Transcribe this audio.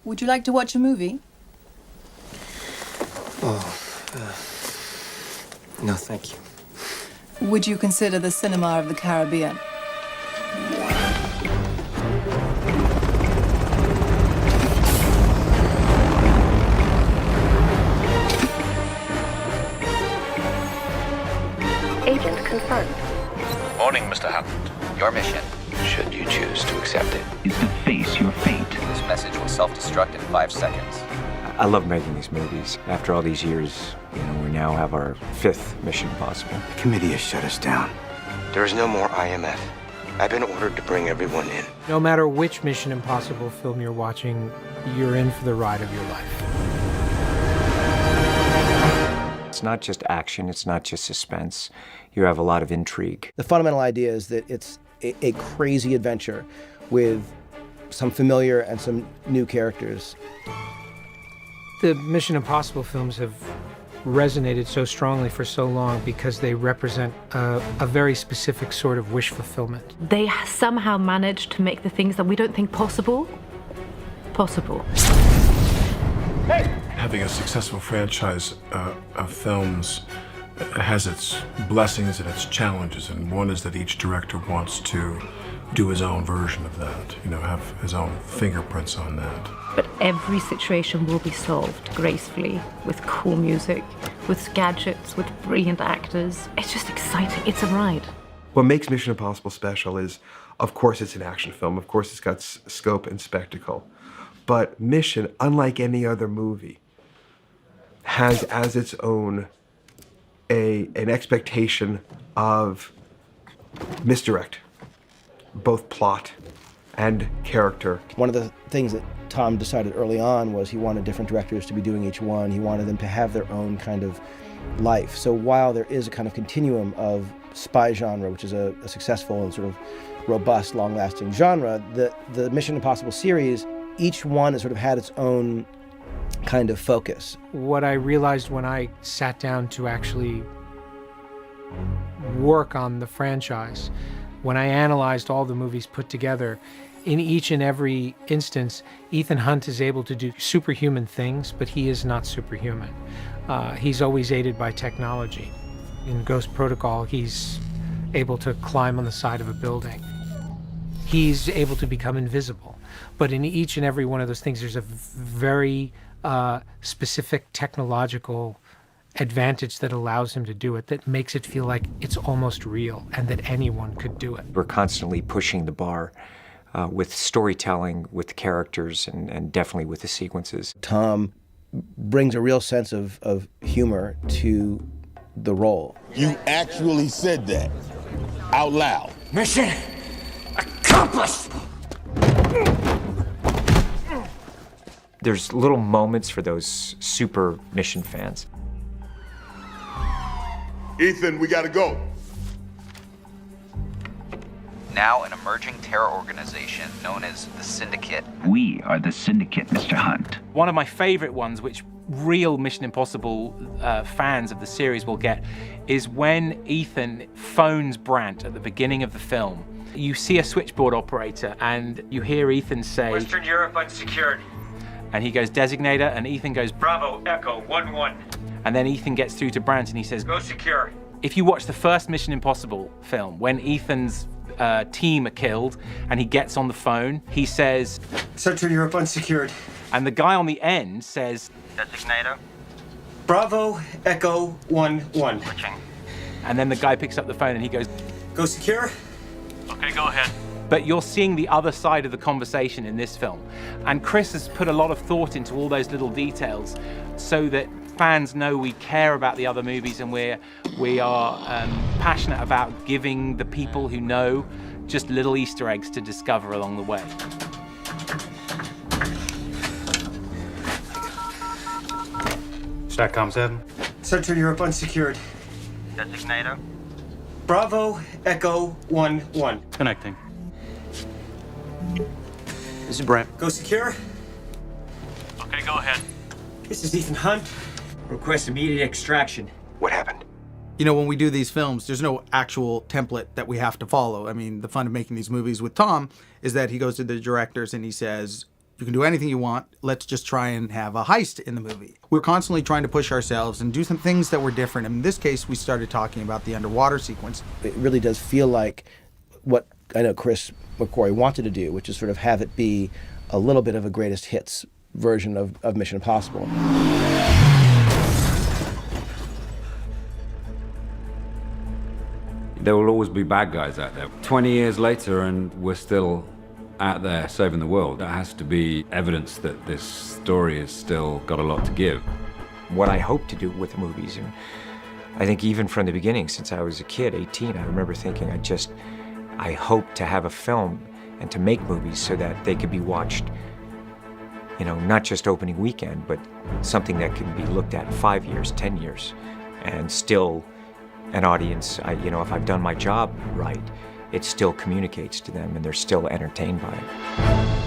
Would you like to watch a movie? Oh, no, thank you. Would you consider the cinema of the Caribbean? Agent confirmed. Morning, Mr. Hammond. Your mission, should you choose to accept it, is to face your fate. This message will self-destruct in 5 seconds. I love making these movies. After all these years, we now have our 5th Mission Impossible. The committee has shut us down. There is no more IMF. I've been ordered to bring everyone in. No matter which Mission Impossible film you're watching, you're in for the ride of your life. It's not just action, it's not just suspense. You have a lot of intrigue. The fundamental idea is that it's a crazy adventure with some familiar and some new characters. The Mission Impossible films have resonated so strongly for so long because they represent a very specific sort of wish fulfillment. They somehow managed to make the things that we don't think possible, possible. Having a successful franchise of films has its blessings and its challenges, and one is that each director wants to do his own version of that, have his own fingerprints on that. But every situation will be solved gracefully, with cool music, with gadgets, with brilliant actors. It's just exciting. It's a ride. What makes Mission Impossible special is, of course, it's an action film. Of course, it's got scope and spectacle. But Mission, unlike any other movie, has as its own an expectation of misdirect, both plot and character. One of the things that Tom decided early on was he wanted different directors to be doing each one. He wanted them to have their own kind of life. So while there is a kind of continuum of spy genre, which is a successful and sort of robust, long-lasting genre, the Mission Impossible series, each one has sort of had its own kind of focus. What I realized when I sat down to actually work on the franchise, when I analyzed all the movies put together, in each and every instance, Ethan Hunt is able to do superhuman things, but he is not superhuman. He's always aided by technology. In Ghost Protocol, he's able to climb on the side of a building. He's able to become invisible. But in each and every one of those things, there's a very specific technological advantage that allows him to do it, that makes it feel like it's almost real and that anyone could do it. We're constantly pushing the bar with storytelling, with characters, and definitely with the sequences. Tom brings a real sense of humor to the role. You actually said that out loud. Mission accomplished! There's little moments for those super Mission fans. Ethan, we gotta go. Now an emerging terror organization known as the Syndicate. We are the Syndicate, Mr. Hunt. One of my favorite ones, which real Mission Impossible fans of the series will get, is when Ethan phones Brandt at the beginning of the film. You see a switchboard operator and you hear Ethan say, Western Europe unsecured. And he goes, designator, and Ethan goes, Bravo, Echo, 1-1. And then Ethan gets through to Brandt and he says, Go secure. If you watch the first Mission Impossible film, when Ethan's team are killed and he gets on the phone, he says, Central Europe unsecured. And the guy on the end says, Designator. Bravo, Echo, 1-1. Switching. And then the guy picks up the phone and he goes, Go secure. Okay, go ahead. But you're seeing the other side of the conversation in this film. And Chris has put a lot of thought into all those little details so that fans know we care about the other movies and we are passionate about giving the people who know just little Easter eggs to discover along the way. StatCom 7. Central Europe unsecured. Designator. Bravo, Echo, 1-1. Connecting. This is Brent. Go secure. Okay, go ahead. This is Ethan Hunt. Request immediate extraction. What happened? You know, when we do these films, there's no actual template that we have to follow. I mean, the fun of making these movies with Tom is that he goes to the directors and he says, You can do anything you want. Let's just try and have a heist in the movie. We're constantly trying to push ourselves and do some things that were different. In this case, we started talking about the underwater sequence. It really does feel like what I know Chris McQuarrie wanted to do, which is sort of have it be a little bit of a greatest hits version of Mission Impossible. There will always be bad guys out there. 20 years later and we're still out there saving the world. That has to be evidence that this story has still got a lot to give. What I hope to do with the movies, and I think even from the beginning, since I was a kid, 18, I remember thinking I hope to have a film and to make movies so that they could be watched, you know, not just opening weekend, but something that can be looked at 5 years, 10 years, and still an audience, you know, if I've done my job right, it still communicates to them and they're still entertained by it.